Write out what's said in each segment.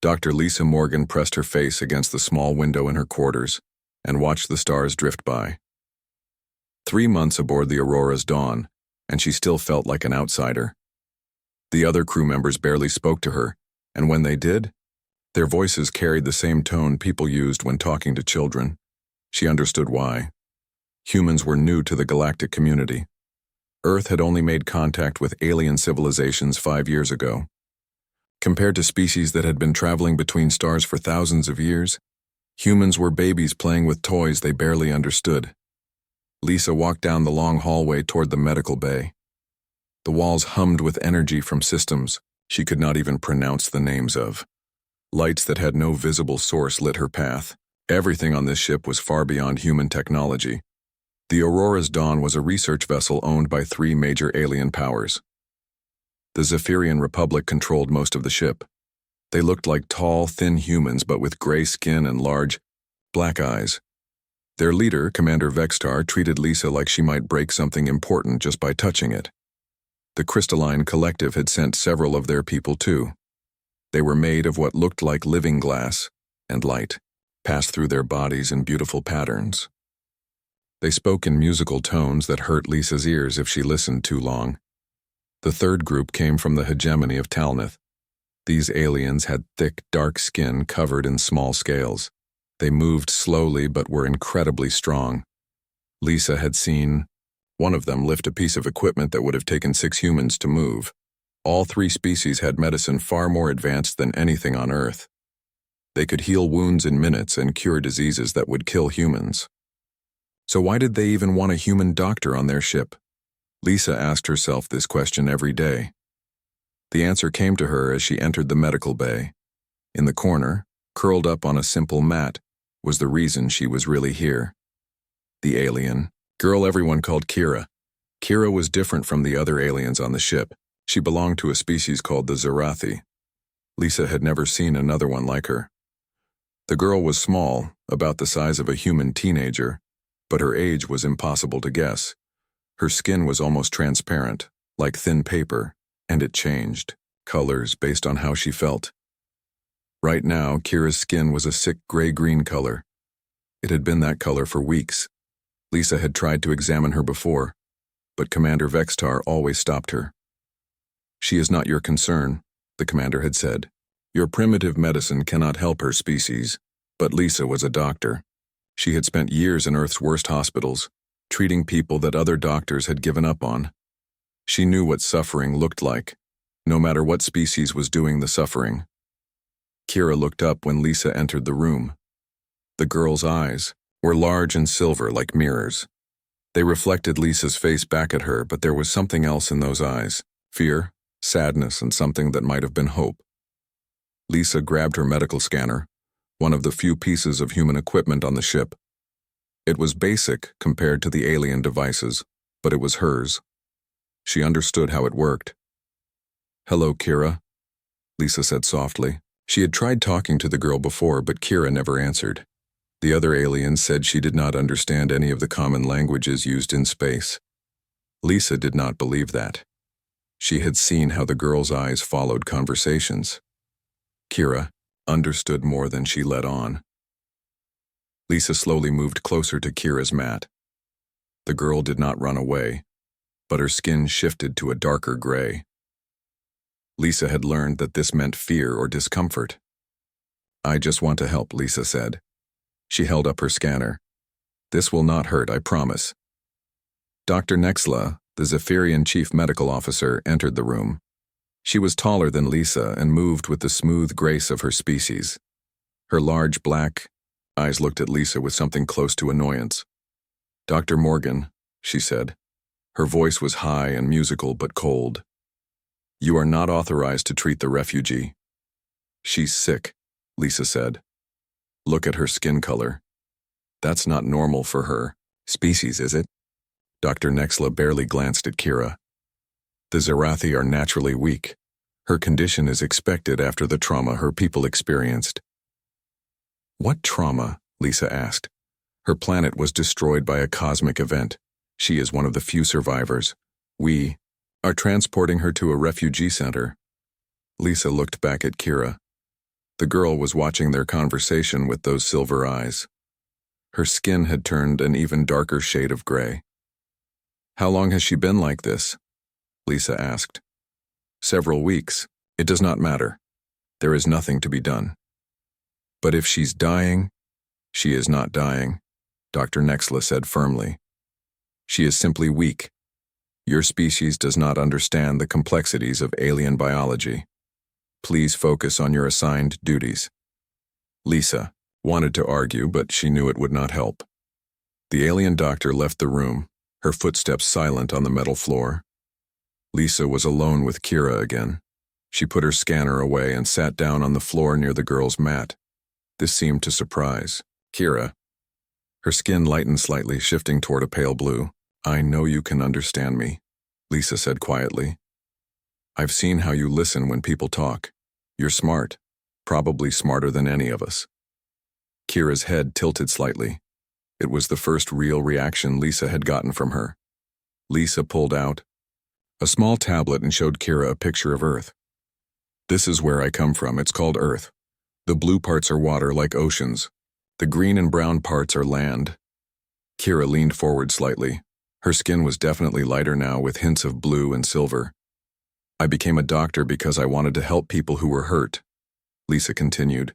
Dr. Lisa Morgan pressed her face against the small window in her quarters and watched the stars drift by. 3 months aboard the Aurora's Dawn, and she still felt like an outsider. The other crew members barely spoke to her, and when they did, their voices carried the same tone people used when talking to children. She understood why. Humans were new to the galactic community. Earth had only made contact with alien civilizations 5 years ago. Compared to species that had been traveling between stars for thousands of years, humans were babies playing with toys they barely understood. Lisa walked down the long hallway toward the medical bay. The walls hummed with energy from systems she could not even pronounce the names of. Lights that had no visible source lit her path. Everything on this ship was far beyond human technology. The Aurora's Dawn was a research vessel owned by 3 major alien powers. The Zephyrian Republic controlled most of the ship. They looked like tall, thin humans but with gray skin and large, black eyes. Their leader, Commander Vextar, treated Lisa like she might break something important just by touching it. The Crystalline Collective had sent several of their people too. They were made of what looked like living glass, and light passed through their bodies in beautiful patterns. They spoke in musical tones that hurt Lisa's ears if she listened too long. The third group came from the hegemony of Talnath. These aliens had thick, dark skin covered in small scales. They moved slowly but were incredibly strong. Lisa had seen one of them lift a piece of equipment that would have taken 6 humans to move. All 3 species had medicine far more advanced than anything on Earth. They could heal wounds in minutes and cure diseases that would kill humans. So why did they even want a human doctor on their ship? Lisa asked herself this question every day. The answer came to her as she entered the medical bay. In the corner, curled up on a simple mat, was the reason she was really here. The alien, girl everyone called Kira. Kira was different from the other aliens on the ship. She belonged to a species called the Zerathi. Lisa had never seen another one like her. The girl was small, about the size of a human teenager, but her age was impossible to guess. Her skin was almost transparent, like thin paper, and it changed colors based on how she felt. Right now, Kira's skin was a sick gray-green color. It had been that color for weeks. Lisa had tried to examine her before, but Commander Vextar always stopped her. "She is not your concern," the commander had said. "Your primitive medicine cannot help her species." But Lisa was a doctor. She had spent years in Earth's worst hospitals, treating people that other doctors had given up on. She knew what suffering looked like, no matter what species was doing the suffering. Kira looked up when Lisa entered the room. The girl's eyes were large and silver like mirrors. They reflected Lisa's face back at her, but there was something else in those eyes: fear, sadness, and something that might have been hope. Lisa grabbed her medical scanner, one of the few pieces of human equipment on the ship. It was basic compared to the alien devices, but it was hers. She understood how it worked. "Hello, Kira," Lisa said softly. She had tried talking to the girl before, but Kira never answered. The other aliens said she did not understand any of the common languages used in space. Lisa did not believe that. She had seen how the girl's eyes followed conversations. Kira understood more than she let on. Lisa slowly moved closer to Kira's mat. The girl did not run away, but her skin shifted to a darker gray. Lisa had learned that this meant fear or discomfort. "I just want to help," Lisa said. She held up her scanner. "This will not hurt, I promise." Dr. Nexla, the Zephyrian chief medical officer, entered the room. She was taller than Lisa and moved with the smooth grace of her species. Her large black eyes looked at Lisa with something close to annoyance. "Dr. Morgan," she said. Her voice was high and musical but cold. "You are not authorized to treat the refugee." "She's sick," Lisa said. "Look at her skin color. That's not normal for her species, is it?" Dr. Nexla barely glanced at Kira. "The Zerathi are naturally weak. Her condition is expected after the trauma her people experienced." "What trauma?" Lisa asked. Her planet was destroyed by a cosmic event. She is one of the few survivors. We are transporting her to a refugee center. Lisa looked back at Kira. The girl was watching their conversation with those silver eyes. Her skin had turned an even darker shade of gray. "How long has she been like this?" Lisa asked. "Several weeks. It does not matter. There is nothing to be done." "But if she's dying—" "She is not dying," Dr. Nexla said firmly. "She is simply weak. Your species does not understand the complexities of alien biology. Please focus on your assigned duties." Lisa wanted to argue, but she knew it would not help. The alien doctor left the room, her footsteps silent on the metal floor. Lisa was alone with Kira again. She put her scanner away and sat down on the floor near the girl's mat. This seemed to surprise Kira. Her skin lightened slightly, shifting toward a pale blue. "I know you can understand me," Lisa said quietly. "I've seen how you listen when people talk. You're smart, probably smarter than any of us." Kira's head tilted slightly. It was the first real reaction Lisa had gotten from her. Lisa pulled out a small tablet and showed Kira a picture of Earth. "This is where I come from. It's called Earth. The blue parts are water, like oceans. The green and brown parts are land." Kira leaned forward slightly. Her skin was definitely lighter now, with hints of blue and silver. "I became a doctor because I wanted to help people who were hurt," Lisa continued.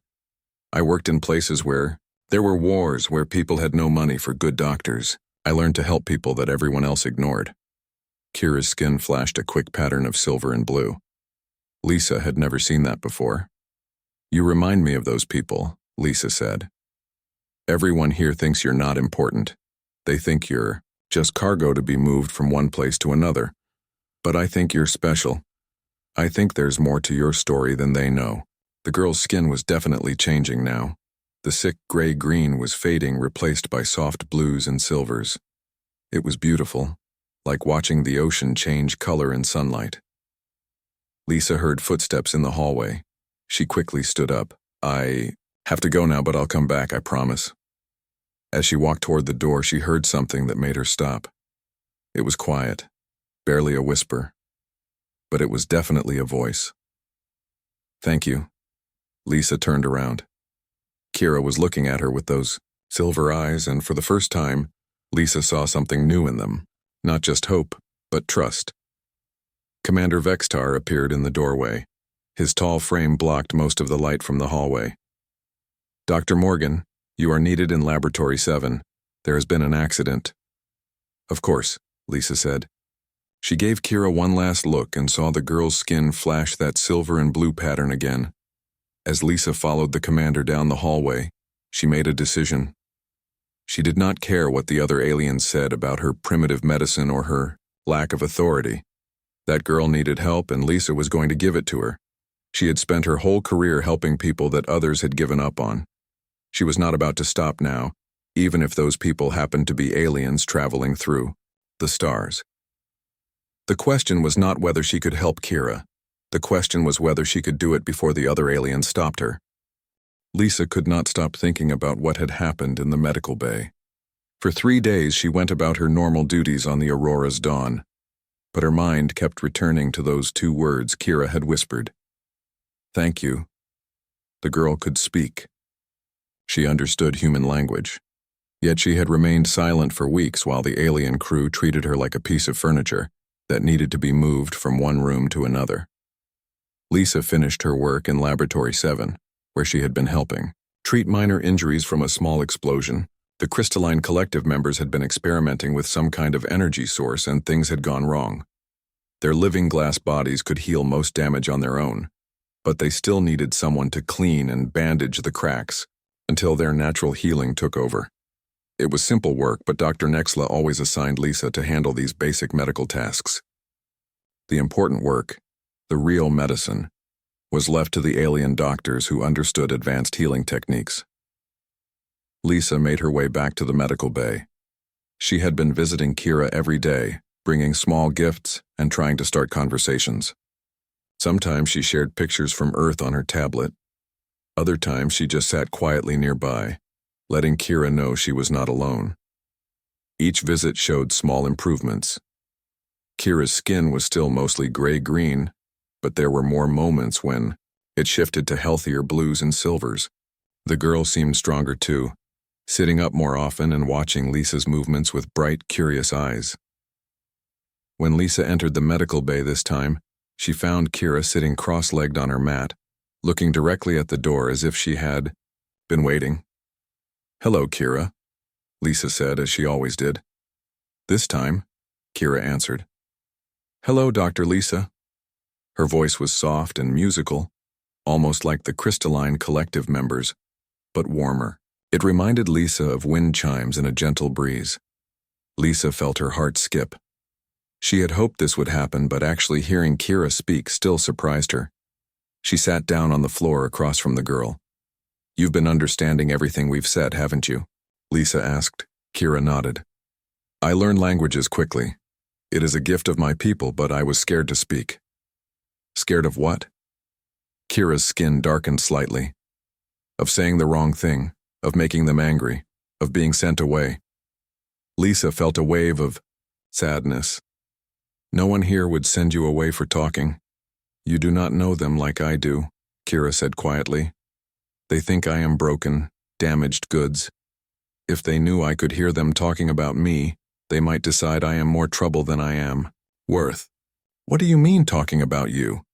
"I worked in places where there were wars, where people had no money for good doctors. I learned to help people that everyone else ignored." Kira's skin flashed a quick pattern of silver and blue. Lisa had never seen that before. "You remind me of those people," Lisa said. "Everyone here thinks you're not important. They think you're just cargo to be moved from one place to another. But I think you're special. I think there's more to your story than they know." The girl's skin was definitely changing now. The sick gray-green was fading, replaced by soft blues and silvers. It was beautiful, like watching the ocean change color in sunlight. Lisa heard footsteps in the hallway. She quickly stood up. "I have to go now, but I'll come back, I promise." As she walked toward the door, she heard something that made her stop. It was quiet, barely a whisper, but it was definitely a voice. "Thank you." Lisa turned around. Kira was looking at her with those silver eyes, and for the first time, Lisa saw something new in them. Not just hope, but trust. Commander Vextar appeared in the doorway. His tall frame blocked most of the light from the hallway. "Dr. Morgan, you are needed in Laboratory 7. There has been an accident." "Of course," Lisa said. She gave Kira one last look and saw the girl's skin flash that silver and blue pattern again. As Lisa followed the commander down the hallway, she made a decision. She did not care what the other aliens said about her primitive medicine or her lack of authority. That girl needed help, and Lisa was going to give it to her. She had spent her whole career helping people that others had given up on. She was not about to stop now, even if those people happened to be aliens traveling through the stars. The question was not whether she could help Kira. The question was whether she could do it before the other aliens stopped her. Lisa could not stop thinking about what had happened in the medical bay. For 3 days she went about her normal duties on the Aurora's dawn, but her mind kept returning to those 2 words Kira had whispered. "Thank you." The girl could speak. She understood human language. Yet she had remained silent for weeks while the alien crew treated her like a piece of furniture that needed to be moved from one room to another. Lisa finished her work in Laboratory 7, where she had been helping treat minor injuries from a small explosion. The Crystalline Collective members had been experimenting with some kind of energy source, and things had gone wrong. Their living glass bodies could heal most damage on their own, but they still needed someone to clean and bandage the cracks until their natural healing took over. It was simple work, but Dr. Nexla always assigned Lisa to handle these basic medical tasks. The important work, the real medicine, was left to the alien doctors who understood advanced healing techniques. Lisa made her way back to the medical bay. She had been visiting Kira every day, bringing small gifts and trying to start conversations. Sometimes she shared pictures from Earth on her tablet. Other times she just sat quietly nearby, letting Kira know she was not alone. Each visit showed small improvements. Kira's skin was still mostly gray-green, but there were more moments when It shifted to healthier blues and silvers. The girl seemed stronger too, sitting up more often and watching Lisa's movements with bright, curious eyes. When Lisa entered the medical bay this time, she found Kira sitting cross-legged on her mat, looking directly at the door as if she had been waiting. "Hello, Kira," Lisa said, as she always did. This time, Kira answered. "Hello, Dr. Lisa." Her voice was soft and musical, almost like the crystalline collective members, but warmer. It reminded Lisa of wind chimes in a gentle breeze. Lisa felt her heart skip. She had hoped this would happen, but actually hearing Kira speak still surprised her. She sat down on the floor across from the girl. "You've been understanding everything we've said, haven't you?" Lisa asked. Kira nodded. "I learn languages quickly. It is a gift of my people, but I was scared to speak." "Scared of what?" Kira's skin darkened slightly. "Of saying the wrong thing, of making them angry, of being sent away." Lisa felt a wave of sadness. "No one here would send you away for talking. You do not know them like I do," Kira said quietly. "They think I am broken, damaged goods. If they knew I could hear them talking about me, they might decide I am more trouble than I am worth." "What do you mean talking about you?"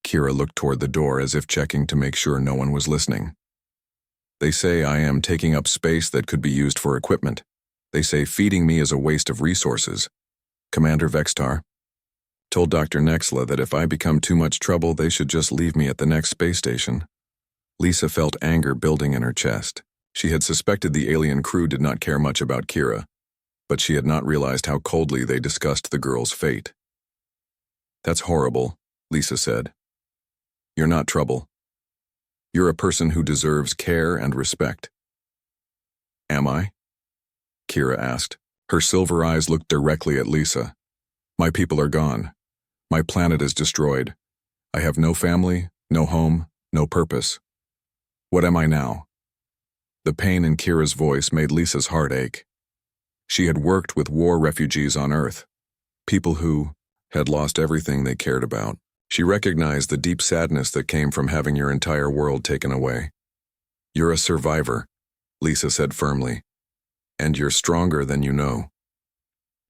Kira looked toward the door as if checking to make sure no one was listening. "They say I am taking up space that could be used for equipment. They say feeding me is a waste of resources. Commander Vextar told Dr. Nexla that if I become too much trouble, they should just leave me at the next space station." Lisa felt anger building in her chest. She had suspected the alien crew did not care much about Kira, but she had not realized how coldly they discussed the girl's fate. "That's horrible," Lisa said. "You're not trouble. You're a person who deserves care and respect." "Am I?" Kira asked. Her silver eyes looked directly at Lisa. "My people are gone. My planet is destroyed. I have no family, no home, no purpose. What am I now?" The pain in Kira's voice made Lisa's heart ache. She had worked with war refugees on Earth, people who had lost everything they cared about. She recognized the deep sadness that came from having your entire world taken away. "You're a survivor," Lisa said firmly. "And you're stronger than you know."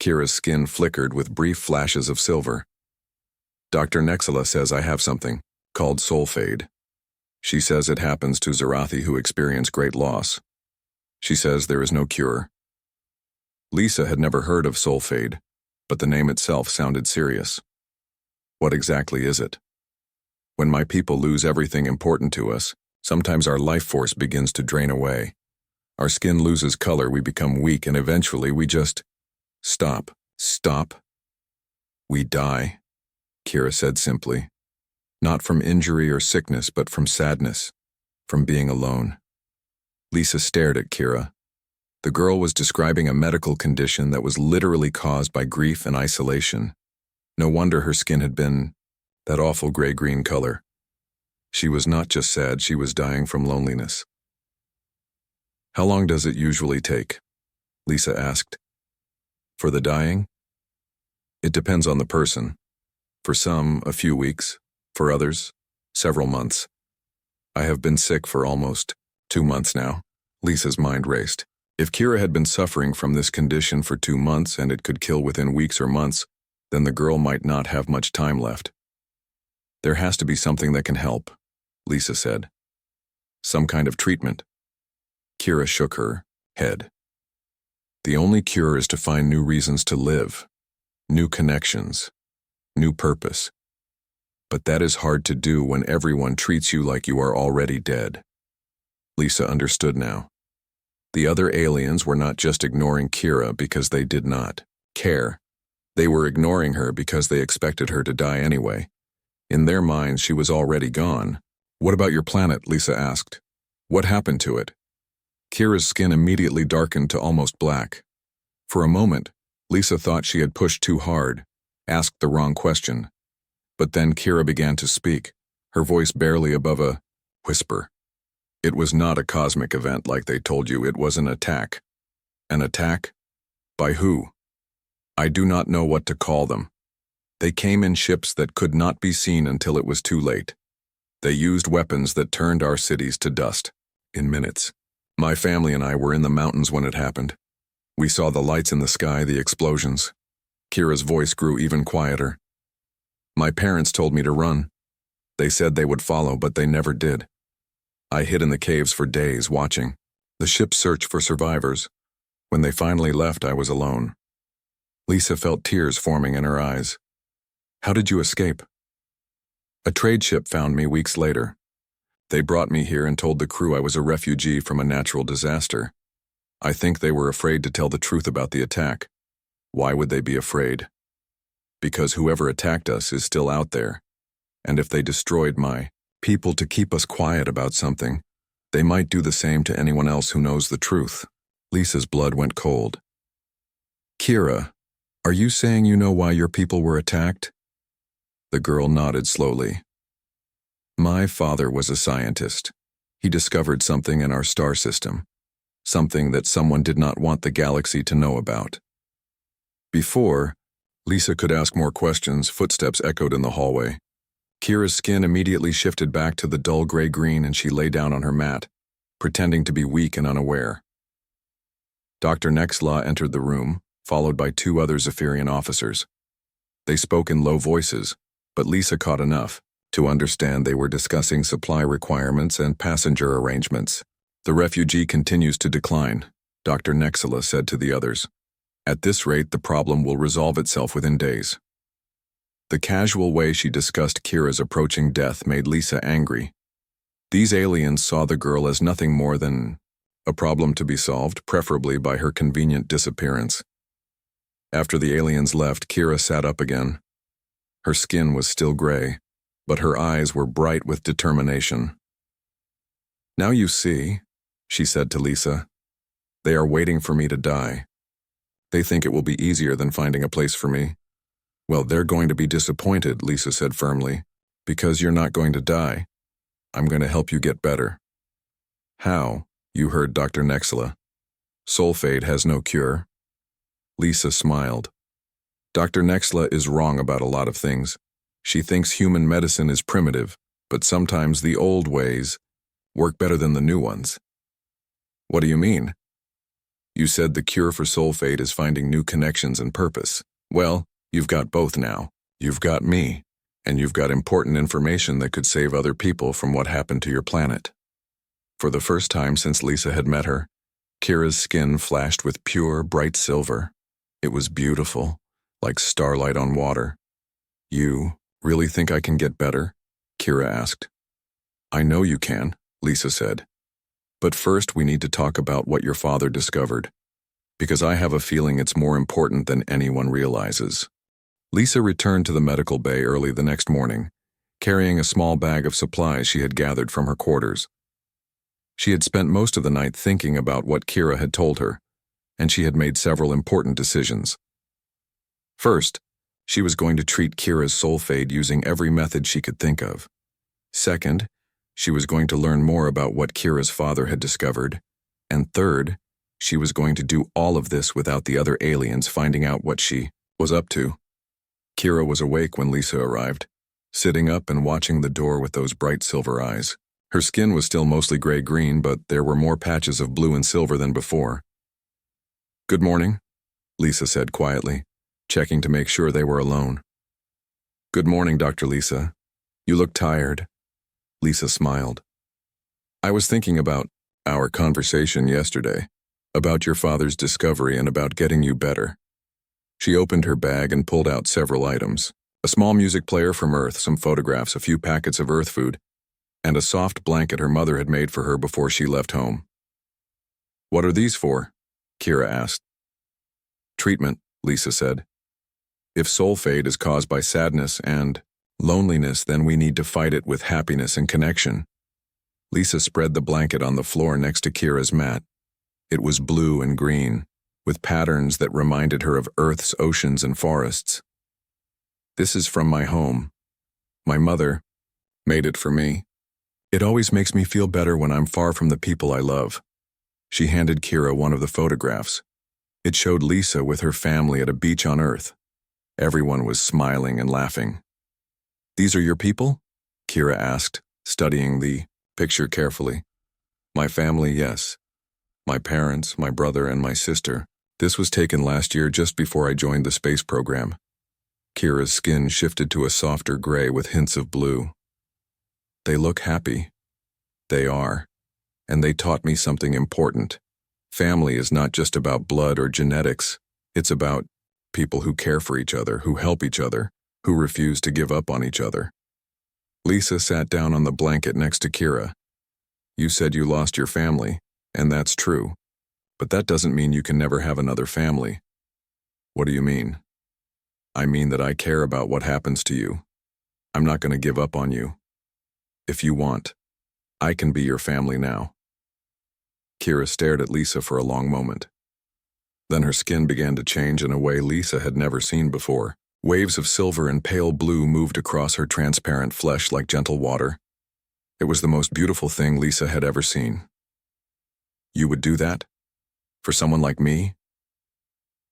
Kira's skin flickered with brief flashes of silver. "Dr. Nexla says I have something called soul fade. She says it happens to Zarathi who experience great loss. She says there is no cure." Lisa had never heard of soul fade, but the name itself sounded serious. "What exactly is it?" "When my people lose everything important to us, sometimes our life force begins to drain away. Our skin loses color, we become weak, and eventually we just stop. We die," Kira said simply. "Not from injury or sickness, but from sadness, from being alone." Lisa stared at Kira. The girl was describing a medical condition that was literally caused by grief and isolation. No wonder her skin had been that awful gray-green color. She was not just sad, she was dying from loneliness. "How long does it usually take?" Lisa asked. "For the dying?" "It depends on the person. For some, a few weeks. For others, several months. I have been sick for almost 2 months now." Lisa's mind raced. If Kira had been suffering from this condition for 2 months and it could kill within weeks or months, then the girl might not have much time left. "There has to be something that can help," Lisa said. "Some kind of treatment." Kira shook her head. "The only cure is to find new reasons to live, new connections, new purpose. But that is hard to do when everyone treats you like you are already dead." Lisa understood now. The other aliens were not just ignoring Kira because they did not care. They were ignoring her because they expected her to die anyway. In their minds, she was already gone. "What about your planet?" Lisa asked. "What happened to it?" Kira's skin immediately darkened to almost black. For a moment, Lisa thought she had pushed too hard, asked the wrong question. But then Kira began to speak, her voice barely above a whisper. "It was not a cosmic event like they told you, it was an attack." "An attack? By who?" "I do not know what to call them. They came in ships that could not be seen until it was too late. They used weapons that turned our cities to dust in minutes. My family and I were in the mountains when it happened. We saw the lights in the sky, the explosions. Kira's voice grew even quieter. My parents told me to run. They said they would follow, but they never did. I hid in the caves for days, watching the ship's search for survivors. When they finally left, I was alone. Lisa felt tears forming in her eyes. How did you escape? A trade ship found me weeks later. They brought me here and told the crew I was a refugee from a natural disaster. I think they were afraid to tell the truth about the attack. Why would they be afraid? Because whoever attacked us is still out there. And if they destroyed my people to keep us quiet about something, they might do the same to anyone else who knows the truth. Lisa's blood went cold. Kira, are you saying you know why your people were attacked? The girl nodded slowly. My father was a scientist. He discovered something in our star system, something that someone did not want the galaxy to know about. Before Lisa could ask more questions, footsteps echoed in the hallway. Kira's skin immediately shifted back to the dull gray-green and she lay down on her mat, pretending to be weak and unaware. Dr. Nexla entered the room, followed by two other Zephyrian officers. They spoke in low voices, but Lisa caught enough to understand they were discussing supply requirements and passenger arrangements. The refugee continues to decline, Dr. Nexla said to the others. At this rate, the problem will resolve itself within days. The casual way she discussed Kira's approaching death made Lisa angry. These aliens saw the girl as nothing more than a problem to be solved, preferably by her convenient disappearance. After the aliens left, Kira sat up again. Her skin was still gray, but her eyes were bright with determination. Now you see, she said to Lisa, they are waiting for me to die. They think it will be easier than finding a place for me. Well, they're going to be disappointed, Lisa said firmly, because you're not going to die. I'm going to help you get better. How? You heard Dr. Nexla. Sulfate has no cure. Lisa smiled. Dr. Nexla is wrong about a lot of things. She thinks human medicine is primitive, but sometimes the old ways work better than the new ones. What do you mean? You said the cure for sulfate is finding new connections and purpose. Well, you've got both now. You've got me, and you've got important information that could save other people from what happened to your planet. For the first time since Lisa had met her, Kira's skin flashed with pure, bright silver. It was beautiful, like starlight on water. You really think I can get better? Kira asked. I know you can, Lisa said. But first we need to talk about what your father discovered, because I have a feeling it's more important than anyone realizes. Lisa returned to the medical bay early the next morning, carrying a small bag of supplies she had gathered from her quarters. She had spent most of the night thinking about what Kira had told her, and she had made several important decisions. First, she was going to treat Kira's sulfate using every method she could think of. Second, she was going to learn more about what Kira's father had discovered. And third, she was going to do all of this without the other aliens finding out what she was up to. Kira was awake when Lisa arrived, sitting up and watching the door with those bright silver eyes. Her skin was still mostly gray-green, but there were more patches of blue and silver than before. Good morning, Lisa said quietly, checking to make sure they were alone. Good morning, Dr. Lisa. You look tired. Lisa smiled. I was thinking about our conversation yesterday, about your father's discovery and about getting you better. She opened her bag and pulled out several items. A small music player from Earth, some photographs, a few packets of Earth food, and a soft blanket her mother had made for her before she left home. What are these for? Kira asked. Treatment, Lisa said. If sulfate is caused by sadness and loneliness, then we need to fight it with happiness and connection. Lisa spread the blanket on the floor next to Kira's mat. It was blue and green, with patterns that reminded her of Earth's oceans and forests. This is from my home. My mother made it for me. It always makes me feel better when I'm far from the people I love. She handed Kira one of the photographs. It showed Lisa with her family at a beach on Earth. Everyone was smiling and laughing. These are your people? Kira asked, studying the picture carefully. My family, yes. My parents, my brother, and my sister. This was taken last year just before I joined the space program. Kira's skin shifted to a softer gray with hints of blue. They look happy. They are. And they taught me something important. Family is not just about blood or genetics. It's about people who care for each other, who help each other, who refuse to give up on each other. Lisa sat down on the blanket next to Kira. You said you lost your family, and that's true. But that doesn't mean you can never have another family. What do you mean? I mean that I care about what happens to you. I'm not going to give up on you. If you want, I can be your family now. Kira stared at Lisa for a long moment. Then her skin began to change in a way Lisa had never seen before. Waves of silver and pale blue moved across her transparent flesh like gentle water. It was the most beautiful thing Lisa had ever seen. You would do that? For someone like me?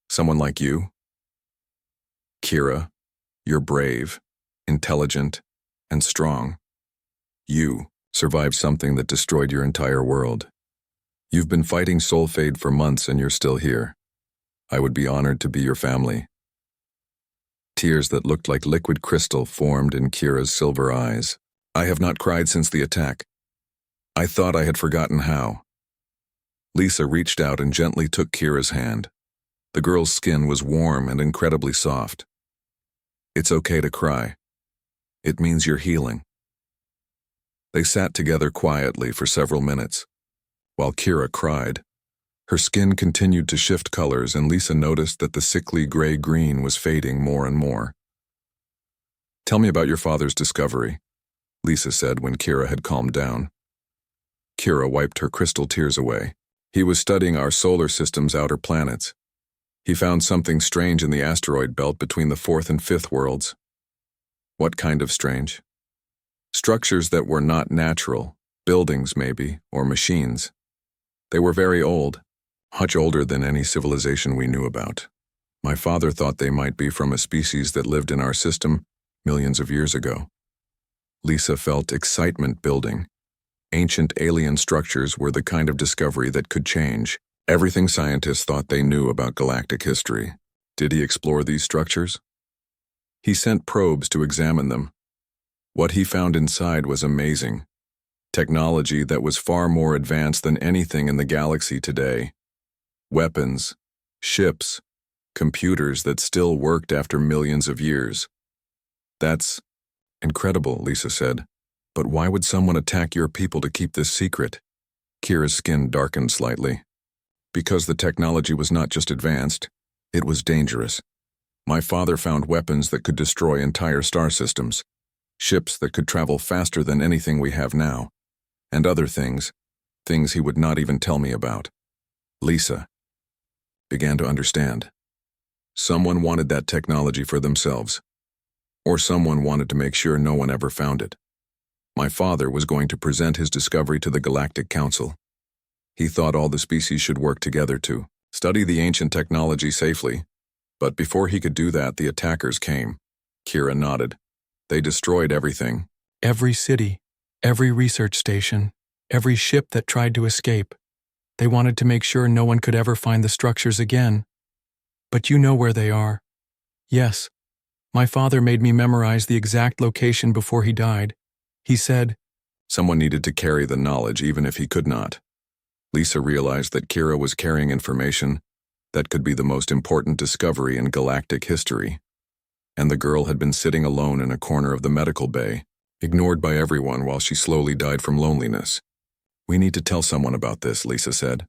Someone like you? Kira, you're brave, intelligent, and strong. You survived something that destroyed your entire world. You've been fighting soul fade for months and you're still here. I would be honored to be your family. Tears that looked like liquid crystal formed in Kira's silver eyes. I have not cried since the attack. I thought I had forgotten how. Lisa reached out and gently took Kira's hand. The girl's skin was warm and incredibly soft. It's okay to cry. It means you're healing. They sat together quietly for several minutes. While Kira cried, her skin continued to shift colors and Lisa noticed that the sickly gray-green was fading more and more. Tell me about your father's discovery, Lisa said when Kira had calmed down. Kira wiped her crystal tears away. He was studying our solar system's outer planets. He found something strange in the asteroid belt between the fourth and fifth worlds. What kind of strange? Structures that were not natural, buildings maybe, or machines. They were very old, much older than any civilization we knew about. My father thought they might be from a species that lived in our system millions of years ago. Lisa felt excitement building. Ancient alien structures were the kind of discovery that could change everything scientists thought they knew about galactic history. Did he explore these structures? He sent probes to examine them. What he found inside was amazing. Technology that was far more advanced than anything in the galaxy today. Weapons, ships, computers that still worked after millions of years. That's incredible, Lisa said. But why would someone attack your people to keep this secret? Kira's skin darkened slightly. Because the technology was not just advanced, it was dangerous. My father found weapons that could destroy entire star systems, ships that could travel faster than anything we have now, and other things he would not even tell me about. Lisa began to understand. Someone wanted that technology for themselves, or someone wanted to make sure no one ever found it. My father was going to present his discovery to the Galactic Council. He thought all the species should work together to study the ancient technology safely. But before he could do that, the attackers came. Kira nodded. They destroyed everything. Every city, every research station, every ship that tried to escape. They wanted to make sure no one could ever find the structures again. But you know where they are. Yes, my father made me memorize the exact location before he died. He said, Someone needed to carry the knowledge even if he could not. Lisa realized that Kira was carrying information that could be the most important discovery in galactic history. And the girl had been sitting alone in a corner of the medical bay, ignored by everyone while she slowly died from loneliness. We need to tell someone about this, Lisa said.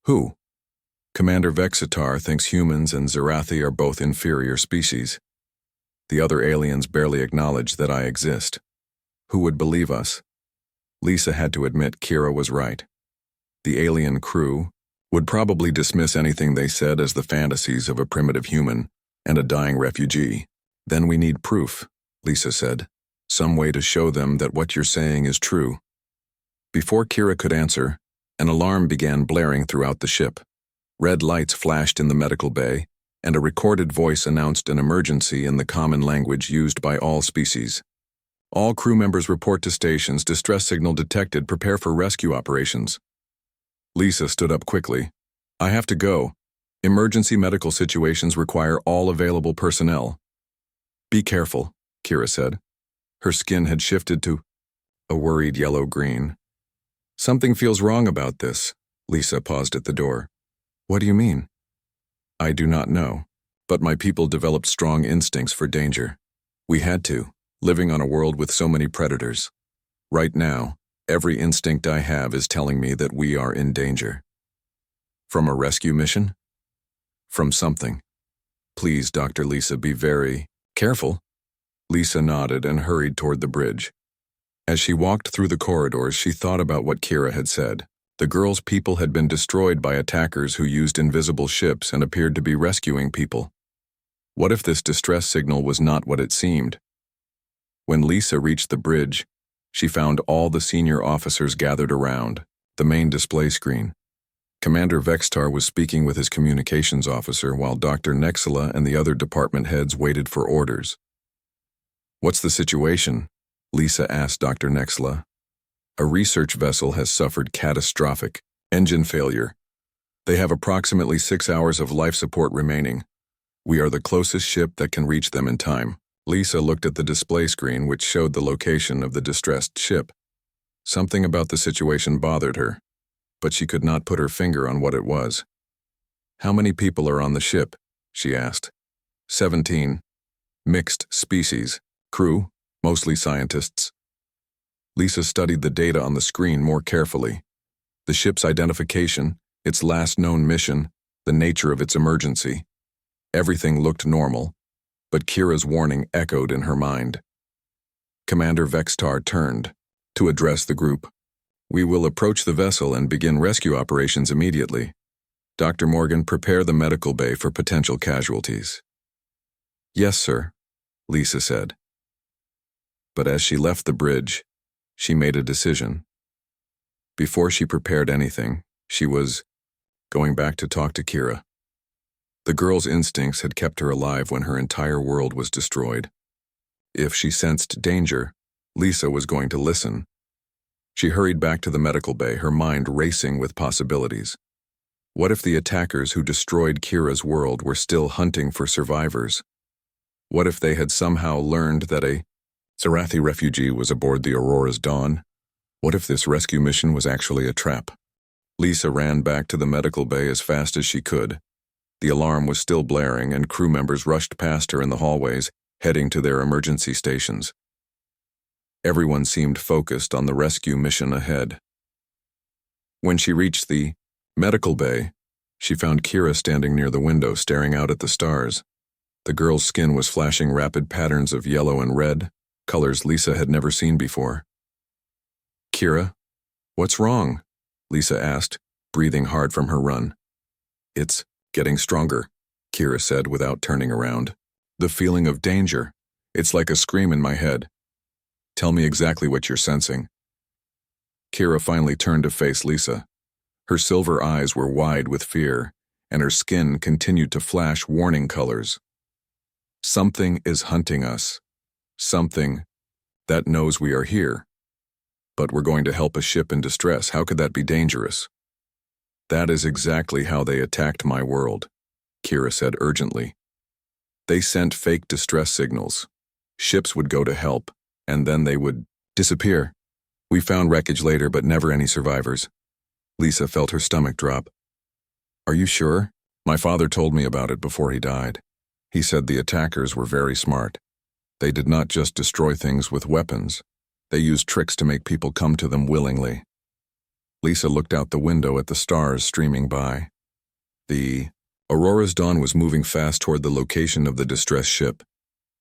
Who? Commander Vexitar thinks humans and Zerathi are both inferior species. The other aliens barely acknowledge that I exist. Who would believe us? Lisa had to admit Kira was right. The alien crew would probably dismiss anything they said as the fantasies of a primitive human and a dying refugee. Then we need proof, Lisa said. Some way to show them that what you're saying is true. Before Kira could answer, an alarm began blaring throughout the ship. Red lights flashed in the medical bay, and a recorded voice announced an emergency in the common language used by all species. All crew members report to stations. Distress signal detected. Prepare for rescue operations. Lisa stood up quickly. I have to go. Emergency medical situations require all available personnel. Be careful, Kira said. Her skin had shifted to a worried yellow-green. Something feels wrong about this. Lisa paused at the door. What do you mean? I do not know, but my people developed strong instincts for danger. We had to, living on a world with so many predators. Right now, every instinct I have is telling me that we are in danger. From a rescue mission? From something. Please, Dr. Lisa, be very careful. Lisa nodded and hurried toward the bridge. As she walked through the corridors, she thought about what Kira had said. The girl's people had been destroyed by attackers who used invisible ships and appeared to be rescuing people. What if this distress signal was not what it seemed? When Lisa reached the bridge, she found all the senior officers gathered around the main display screen. Commander Vextar was speaking with his communications officer while Dr. Nexila and the other department heads waited for orders. What's the situation? Lisa asked Dr. Nexila. A research vessel has suffered catastrophic engine failure. They have approximately 6 hours of life support remaining. We are the closest ship that can reach them in time. Lisa looked at the display screen, which showed the location of the distressed ship. Something about the situation bothered her, but she could not put her finger on what it was. How many people are on the ship? She asked. 17. Mixed species. Crew, mostly scientists. Lisa studied the data on the screen more carefully. The ship's identification, its last known mission, the nature of its emergency. Everything looked normal, but Kira's warning echoed in her mind. Commander Vextar turned to address the group. We will approach the vessel and begin rescue operations immediately. Dr. Morgan, prepare the medical bay for potential casualties. Yes, sir, Lisa said. But as she left the bridge, she made a decision. Before she prepared anything, she was going back to talk to Kira. The girl's instincts had kept her alive when her entire world was destroyed. If she sensed danger, Lisa was going to listen. She hurried back to the medical bay, her mind racing with possibilities. What if the attackers who destroyed Kira's world were still hunting for survivors? What if they had somehow learned that a Zarathi refugee was aboard the Aurora's Dawn? What if this rescue mission was actually a trap? Lisa ran back to the medical bay as fast as she could. The alarm was still blaring, and crew members rushed past her in the hallways, heading to their emergency stations. Everyone seemed focused on the rescue mission ahead. When she reached the medical bay, she found Kira standing near the window, staring out at the stars. The girl's skin was flashing rapid patterns of yellow and red, colors Lisa had never seen before. Kira, what's wrong? Lisa asked, breathing hard from her run. It's getting stronger, Kira said without turning around. The feeling of danger. It's like a scream in my head. Tell me exactly what you're sensing. Kira finally turned to face Lisa. Her silver eyes were wide with fear, and her skin continued to flash warning colors. Something is hunting us. Something that knows we are here. But we're going to help a ship in distress. How could that be dangerous? That is exactly how they attacked my world, Kira said urgently. They sent fake distress signals. Ships would go to help, and then they would disappear. We found wreckage later, but never any survivors. Lisa felt her stomach drop. Are you sure? My father told me about it before he died. He said the attackers were very smart. They did not just destroy things with weapons. They used tricks to make people come to them willingly. Lisa looked out the window at the stars streaming by. The Aurora's Dawn was moving fast toward the location of the distressed ship.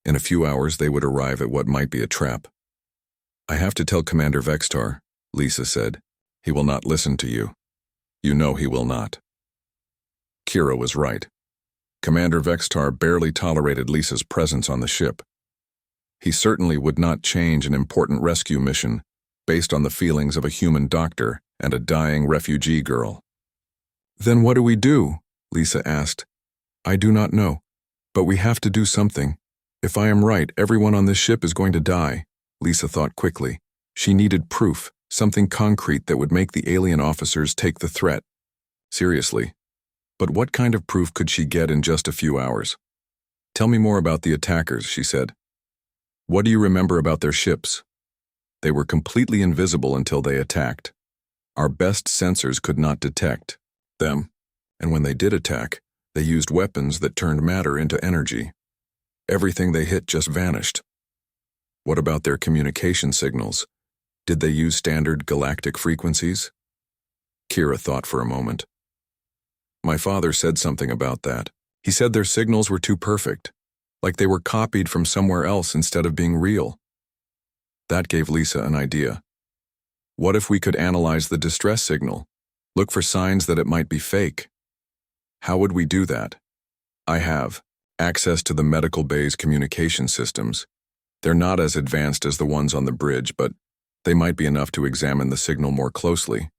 In a few hours, they would arrive at what might be a trap. I have to tell Commander Vextar, Lisa said. He will not listen to you. You know he will not. Kira was right. Commander Vextar barely tolerated Lisa's presence on the ship. He certainly would not change an important rescue mission based on the feelings of a human doctor and a dying refugee girl. Then what do we do? Lisa asked. I do not know, but we have to do something. If I am right, everyone on this ship is going to die, Lisa thought quickly. She needed proof, something concrete that would make the alien officers take the threat seriously. But what kind of proof could she get in just a few hours? Tell me more about the attackers, she said. What do you remember about their ships? They were completely invisible until they attacked. Our best sensors could not detect them, and when they did attack, they used weapons that turned matter into energy. Everything they hit just vanished. What about their communication signals? Did they use standard galactic frequencies? Kira thought for a moment. My father said something about that. He said their signals were too perfect, like they were copied from somewhere else instead of being real. That gave Lisa an idea. What if we could analyze the distress signal, look for signs that it might be fake? How would we do that? I have access to the medical bay's communication systems. They're not as advanced as the ones on the bridge, but they might be enough to examine the signal more closely.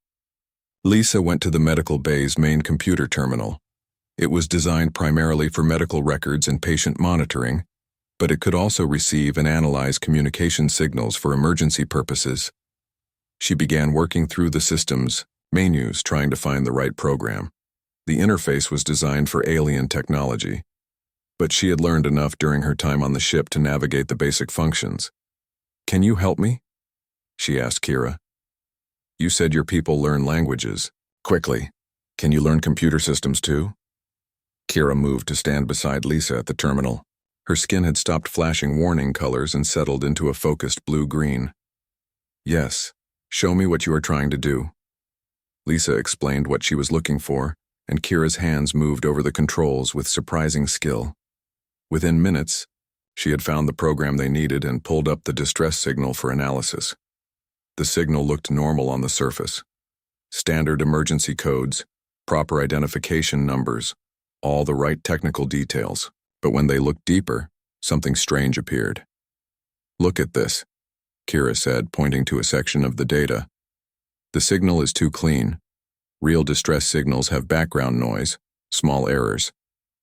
Lisa went to the medical bay's main computer terminal. It was designed primarily for medical records and patient monitoring, but it could also receive and analyze communication signals for emergency purposes. She began working through the system's menus, trying to find the right program. The interface was designed for alien technology, but she had learned enough during her time on the ship to navigate the basic functions. Can you help me? She asked Kira. You said your people learn languages. Quickly, can you learn computer systems too? Kira moved to stand beside Lisa at the terminal. Her skin had stopped flashing warning colors and settled into a focused blue-green. Yes, show me what you are trying to do. Lisa explained what she was looking for, and Kira's hands moved over the controls with surprising skill. Within minutes, she had found the program they needed and pulled up the distress signal for analysis. The signal looked normal on the surface. Standard emergency codes, proper identification numbers, all the right technical details. But when they looked deeper, something strange appeared. Look at this, Kira said, pointing to a section of the data. The signal is too clean. Real distress signals have background noise, small errors,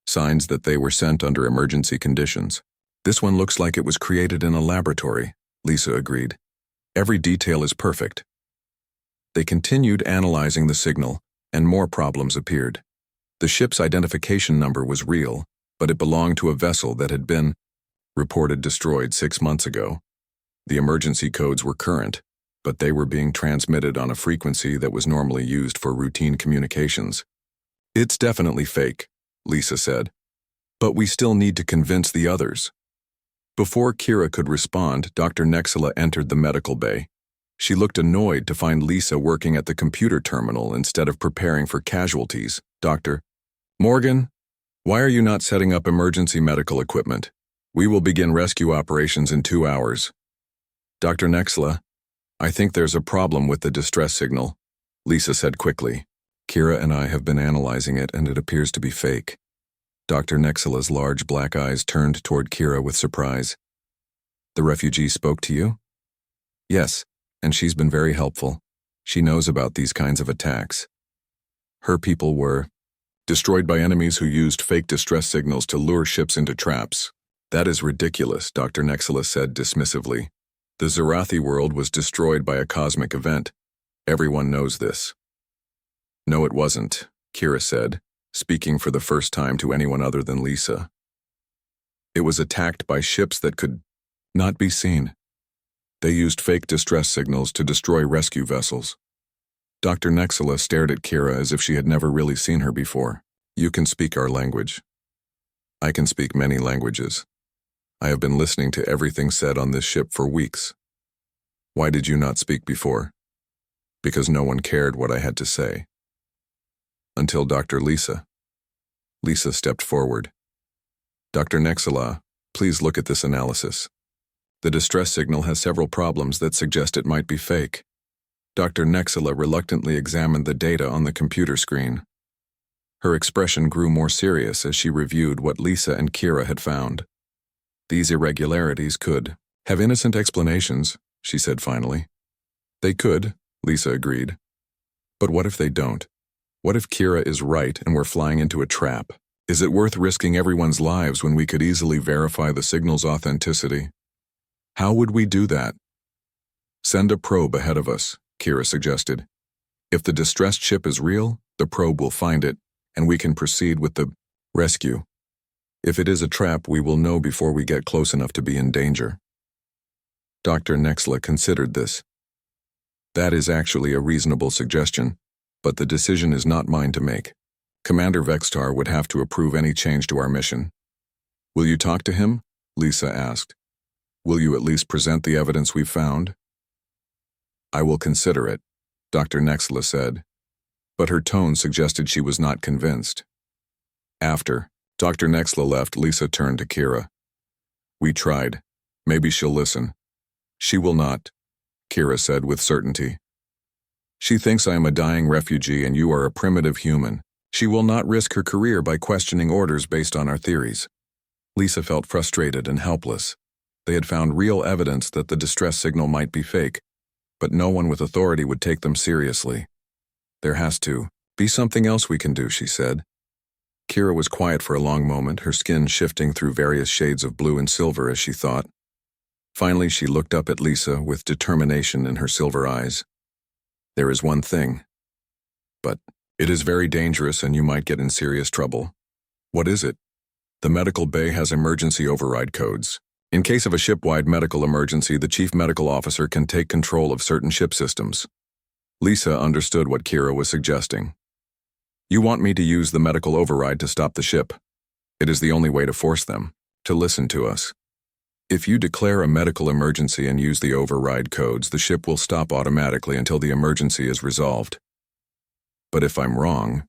signs that they were sent under emergency conditions. This one looks like it was created in a laboratory, Lisa agreed. Every detail is perfect. They continued analyzing the signal, and more problems appeared. The ship's identification number was real, but it belonged to a vessel that had been reported destroyed 6 months ago. The emergency codes were current, but they were being transmitted on a frequency that was normally used for routine communications. It's definitely fake, Lisa said, but we still need to convince the others. Before Kira could respond, Dr. Nexila entered the medical bay. She looked annoyed to find Lisa working at the computer terminal instead of preparing for casualties. Dr. Morgan, why are you not setting up emergency medical equipment? We will begin rescue operations in 2 hours. Dr. Nexila, I think there's a problem with the distress signal, Lisa said quickly. Kira and I have been analyzing it and it appears to be fake. Dr. Nexila's large black eyes turned toward Kira with surprise. The refugee spoke to you? Yes, and she's been very helpful. She knows about these kinds of attacks. Her people were destroyed by enemies who used fake distress signals to lure ships into traps. That is ridiculous, Dr. Nexila said dismissively. The Zarathi world was destroyed by a cosmic event. Everyone knows this. No, it wasn't, Kira said, speaking for the first time to anyone other than Lisa. It was attacked by ships that could not be seen. They used fake distress signals to destroy rescue vessels. Dr. Nexila stared at Kira as if she had never really seen her before. You can speak our language. I can speak many languages. I have been listening to everything said on this ship for weeks. Why did you not speak before? Because no one cared what I had to say. Until Dr. Lisa. Lisa stepped forward. Dr. Nexila, please look at this analysis. The distress signal has several problems that suggest it might be fake. Dr. Nexila reluctantly examined the data on the computer screen. Her expression grew more serious as she reviewed what Lisa and Kira had found. These irregularities could have innocent explanations, she said finally. They could, Lisa agreed. But what if they don't? What if Kira is right and we're flying into a trap? Is it worth risking everyone's lives when we could easily verify the signal's authenticity? How would we do that? Send a probe ahead of us, Kira suggested. If the distressed ship is real, the probe will find it, and we can proceed with the rescue. If it is a trap, we will know before we get close enough to be in danger. Dr. Nexla considered this. That is actually a reasonable suggestion, but the decision is not mine to make. Commander Vextar would have to approve any change to our mission. Will you talk to him? Lisa asked. Will you at least present the evidence we've found? I will consider it, Dr. Nexla said, but her tone suggested she was not convinced. After Dr. Nexla left, Lisa turned to Kira. We tried. Maybe she'll listen. She will not, Kira said with certainty. She thinks I am a dying refugee and you are a primitive human. She will not risk her career by questioning orders based on our theories. Lisa felt frustrated and helpless. They had found real evidence that the distress signal might be fake, but no one with authority would take them seriously. There has to be something else we can do, she said. Kira was quiet for a long moment, her skin shifting through various shades of blue and silver as she thought. Finally, she looked up at Lisa with determination in her silver eyes. There is one thing. But it is very dangerous and you might get in serious trouble. What is it? The medical bay has emergency override codes. In case of a ship-wide medical emergency, the chief medical officer can take control of certain ship systems. Lisa understood what Kira was suggesting. You want me to use the medical override to stop the ship. It is the only way to force them to listen to us. If you declare a medical emergency and use the override codes, the ship will stop automatically until the emergency is resolved. But if I'm wrong,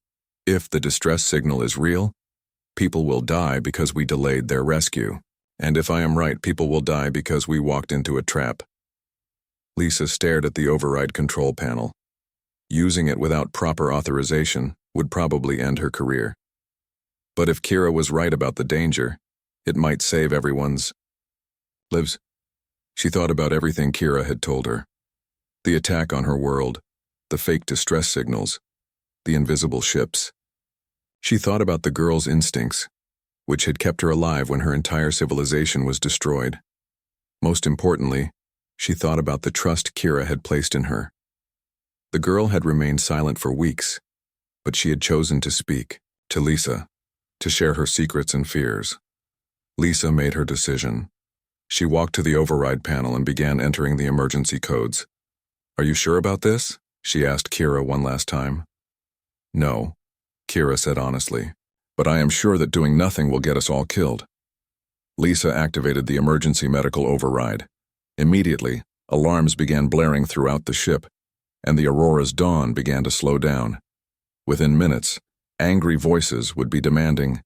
if the distress signal is real, people will die because we delayed their rescue. And if I am right, people will die because we walked into a trap. Lisa stared at the override control panel. Using it without proper authorization would probably end her career. But if Kira was right about the danger, it might save everyone's lives. She thought about everything Kira had told her. The attack on her world, the fake distress signals, the invisible ships. She thought about the girl's instincts, which had kept her alive when her entire civilization was destroyed. Most importantly, she thought about the trust Kira had placed in her. The girl had remained silent for weeks, but she had chosen to speak, to Lisa, to share her secrets and fears. Lisa made her decision. She walked to the override panel and began entering the emergency codes. Are you sure about this? She asked Kira one last time. No, Kira said honestly, but I am sure that doing nothing will get us all killed. Lisa activated the emergency medical override. Immediately, alarms began blaring throughout the ship, and the Aurora's dawn began to slow down. Within minutes, angry voices would be demanding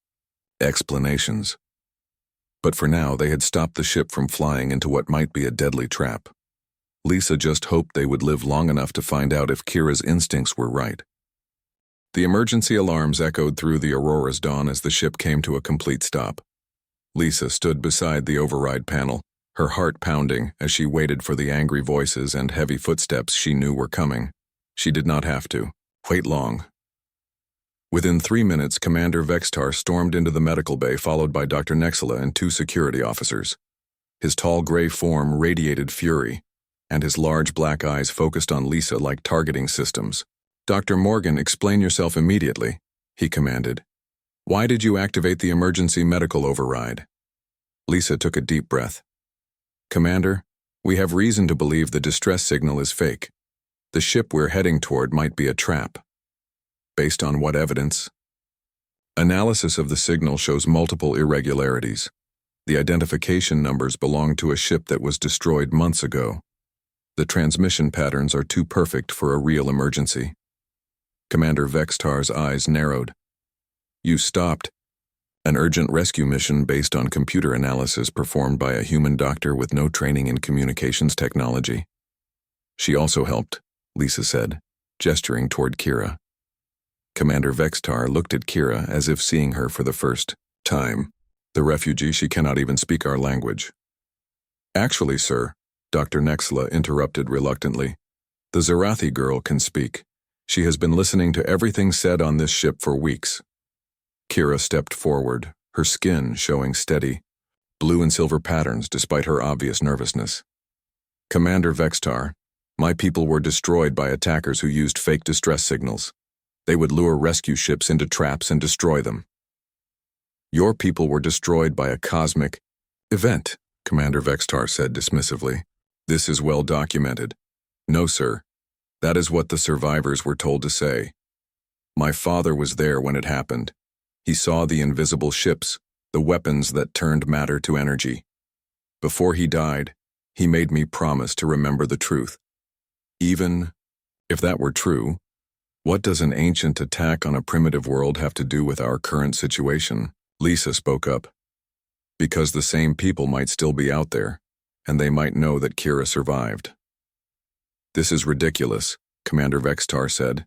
explanations. But for now, they had stopped the ship from flying into what might be a deadly trap. Lisa just hoped they would live long enough to find out if Kira's instincts were right. The emergency alarms echoed through the Aurora's dawn as the ship came to a complete stop. Lisa stood beside the override panel, her heart pounding as she waited for the angry voices and heavy footsteps she knew were coming. She did not have to wait long. Within 3 minutes, Commander Vextar stormed into the medical bay, followed by Dr. Nexla and 2 security officers. His tall gray form radiated fury, and his large black eyes focused on Lisa like targeting systems. Dr. Morgan, explain yourself immediately, he commanded. Why did you activate the emergency medical override? Lisa took a deep breath. Commander, we have reason to believe the distress signal is fake. The ship we're heading toward might be a trap. Based on what evidence? Analysis of the signal shows multiple irregularities. The identification numbers belong to a ship that was destroyed months ago. The transmission patterns are too perfect for a real emergency. Commander Vextar's eyes narrowed. You stopped an urgent rescue mission based on computer analysis performed by a human doctor with no training in communications technology. She also helped, Lisa said, gesturing toward Kira. Commander Vextar looked at Kira as if seeing her for the first time. The refugee, she cannot even speak our language. Actually, sir, Dr. Nexla interrupted reluctantly, the Zarathi girl can speak. She has been listening to everything said on this ship for weeks. Kira stepped forward, her skin showing steady, blue and silver patterns despite her obvious nervousness. Commander Vextar, my people were destroyed by attackers who used fake distress signals. They would lure rescue ships into traps and destroy them. Your people were destroyed by a cosmic event, Commander Vextar said dismissively. This is well documented. No, sir. That is what the survivors were told to say. My father was there when it happened. He saw the invisible ships, the weapons that turned matter to energy. Before he died, he made me promise to remember the truth. Even if that were true, what does an ancient attack on a primitive world have to do with our current situation? Lisa spoke up. Because the same people might still be out there, and they might know that Kira survived. This is ridiculous, Commander Vextar said.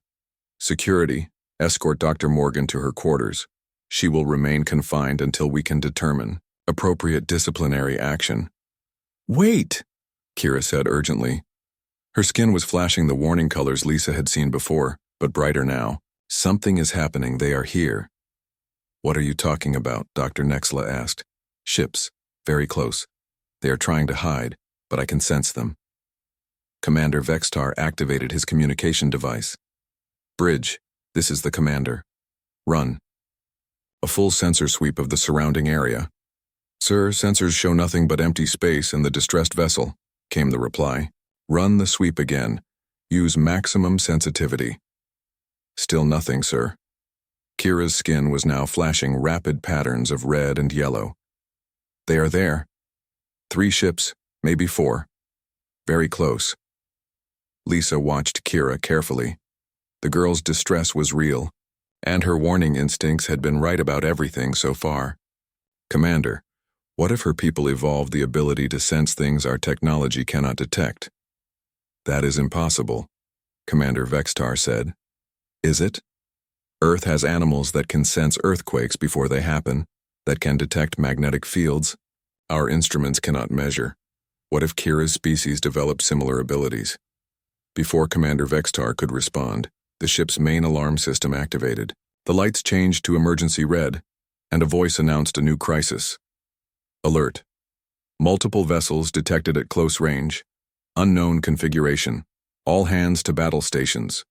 Security, escort Dr. Morgan to her quarters. She will remain confined until we can determine appropriate disciplinary action. Wait, Kira said urgently. Her skin was flashing the warning colors Lisa had seen before, but brighter now. Something is happening, they are here. What are you talking about? Dr. Nexla asked. Ships, very close. They are trying to hide, but I can sense them. Commander Vextar activated his communication device. Bridge, this is the commander. Run. A full sensor sweep of the surrounding area. Sir, sensors show nothing but empty space and the distressed vessel, came the reply. Run the sweep again. Use maximum sensitivity. Still nothing, sir. Kira's skin was now flashing rapid patterns of red and yellow. They are there. 3 ships, maybe 4. Very close. Lisa watched Kira carefully. The girl's distress was real, and her warning instincts had been right about everything so far. Commander, what if her people evolved the ability to sense things our technology cannot detect? That is impossible, Commander Vextar said. Is it? Earth has animals that can sense earthquakes before they happen, that can detect magnetic fields. Our instruments cannot measure. What if Kira's species developed similar abilities? Before Commander Vextar could respond, the ship's main alarm system activated. The lights changed to emergency red, and a voice announced a new crisis. Alert. Multiple vessels detected at close range. Unknown configuration. All hands to battle stations.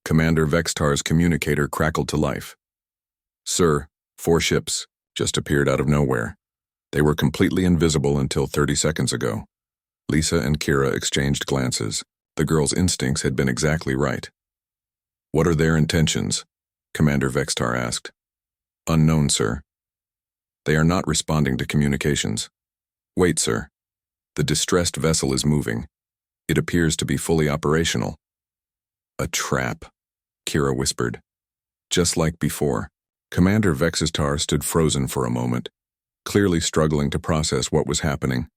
Commander Vextar's communicator crackled to life. Sir, 4 ships just appeared out of nowhere. They were completely invisible until 30 seconds ago. Lisa and Kira exchanged glances. The girl's instincts had been exactly right. What are their intentions? Commander Vextar asked. Unknown, sir. They are not responding to communications. Wait, sir. The distressed vessel is moving. It appears to be fully operational. A trap, Kira whispered. Just like before. Commander Vextar stood frozen for a moment, clearly struggling to process what was happening.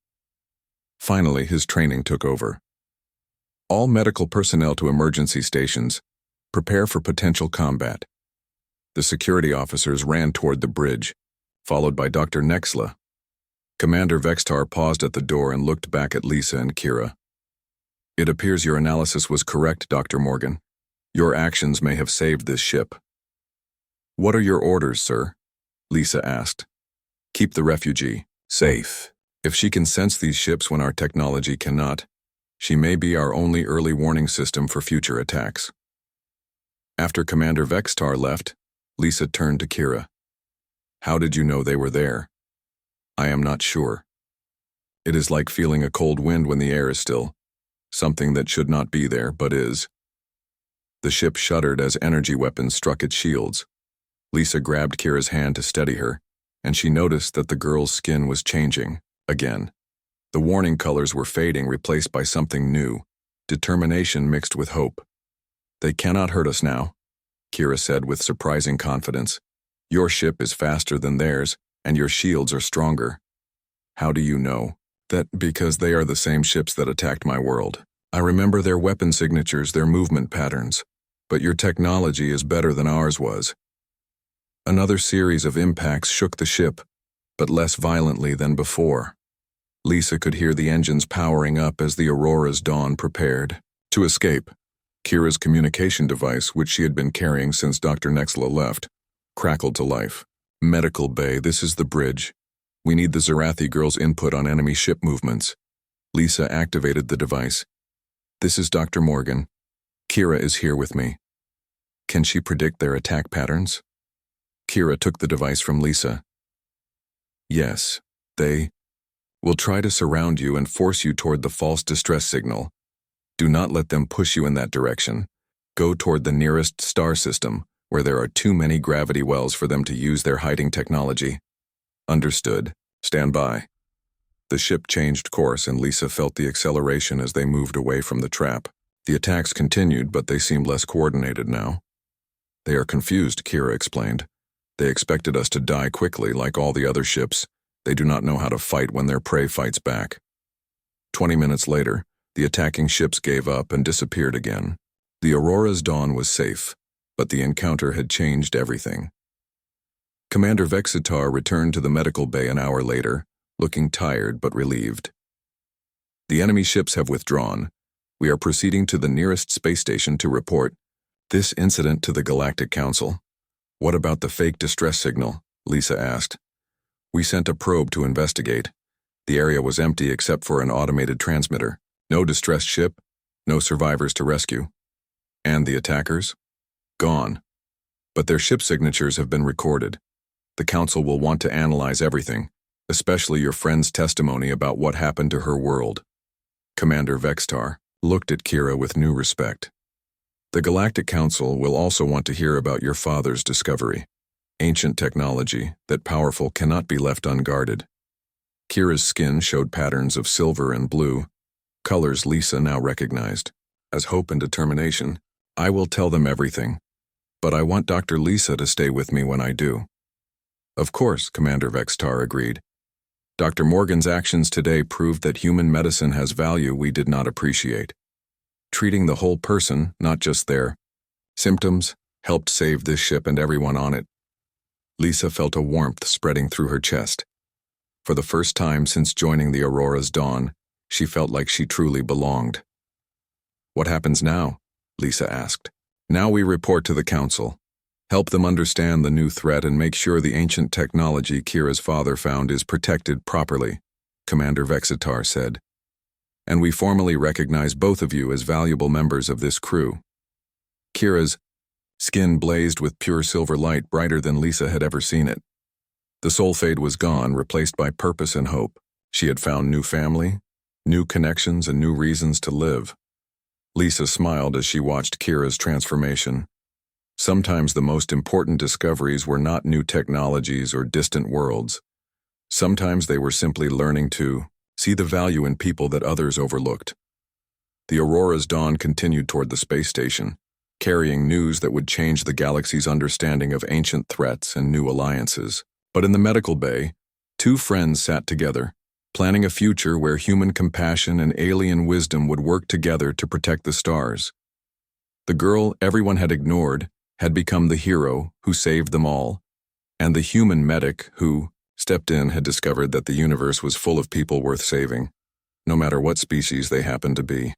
Finally, his training took over. All medical personnel to emergency stations. Prepare for potential combat. The security officers ran toward the bridge, followed by Dr. Nexla. Commander Vextar paused at the door and looked back at Lisa and Kira. It appears your analysis was correct, Dr. Morgan. Your actions may have saved this ship. What are your orders, sir? Lisa asked. Keep the refugee safe. If she can sense these ships when our technology cannot, she may be our only early warning system for future attacks. After Commander Vextar left, Lisa turned to Kira. How did you know they were there? I am not sure. It is like feeling a cold wind when the air is still. Something that should not be there, but is. The ship shuddered as energy weapons struck its shields. Lisa grabbed Kira's hand to steady her, and she noticed that the girl's skin was changing, again. The warning colors were fading, replaced by something new, determination mixed with hope. They cannot hurt us now, Kira said with surprising confidence. Your ship is faster than theirs, and your shields are stronger. How do you know? That because they are the same ships that attacked my world. I remember their weapon signatures, their movement patterns. But your technology is better than ours was. Another series of impacts shook the ship, but less violently than before. Lisa could hear the engines powering up as the Aurora's dawn prepared to escape. Kira's communication device, which she had been carrying since Dr. Nexla left, crackled to life. Medical Bay, this is the bridge. We need the Zerathi girl's input on enemy ship movements. Lisa activated the device. "This is Dr. Morgan. Kira is here with me. Can she predict their attack patterns?" Kira took the device from Lisa. "Yes, they will try to surround you and force you toward the false distress signal. Do not let them push you in that direction. Go toward the nearest star system, where there are too many gravity wells for them to use their hiding technology." "Understood. Stand by." The ship changed course and Lisa felt the acceleration as they moved away from the trap. The attacks continued, but they seemed less coordinated now. "They are confused," Kira explained. "They expected us to die quickly like all the other ships. They do not know how to fight when their prey fights back." 20 minutes later, the attacking ships gave up and disappeared again. The Aurora's dawn was safe, but the encounter had changed everything. Commander Vexitar returned to the medical bay an hour later, looking tired but relieved. "The enemy ships have withdrawn. We are proceeding to the nearest space station to report this incident to the Galactic Council." "What about the fake distress signal?" Lisa asked. "We sent a probe to investigate. The area was empty except for an automated transmitter. No distressed ship, no survivors to rescue. And the attackers? Gone. But their ship signatures have been recorded. The Council will want to analyze everything, especially your friend's testimony about what happened to her world." Commander Vextar looked at Kira with new respect. "The Galactic Council will also want to hear about your father's discovery. Ancient technology that powerful cannot be left unguarded." Kira's skin showed patterns of silver and blue, colors Lisa now recognized as hope and determination. "I will tell them everything, but I want Dr. Lisa to stay with me when I do." "Of course," Commander Vextar agreed. "Dr. Morgan's actions today proved that human medicine has value we did not appreciate. Treating the whole person, not just their symptoms, helped save this ship and everyone on it." Lisa felt a warmth spreading through her chest. For the first time since joining the Aurora's dawn, she felt like she truly belonged. "What happens now?" Lisa asked. "Now we report to the Council. Help them understand the new threat and make sure the ancient technology Kira's father found is protected properly," Commander Vexitar said. "And we formally recognize both of you as valuable members of this crew." Kira's skin blazed with pure silver light, brighter than Lisa had ever seen it. The soul fade was gone, replaced by purpose and hope. She had found new family, new connections, and new reasons to live. Lisa smiled as she watched Kira's transformation. Sometimes the most important discoveries were not new technologies or distant worlds. Sometimes they were simply learning to see the value in people that others overlooked. The Aurora's dawn continued toward the space station, carrying news that would change the galaxy's understanding of ancient threats and new alliances. But in the medical bay, two friends sat together, planning a future where human compassion and alien wisdom would work together to protect the stars. The girl everyone had ignored had become the hero who saved them all, and the human medic who stepped in had discovered that the universe was full of people worth saving, no matter what species they happened to be.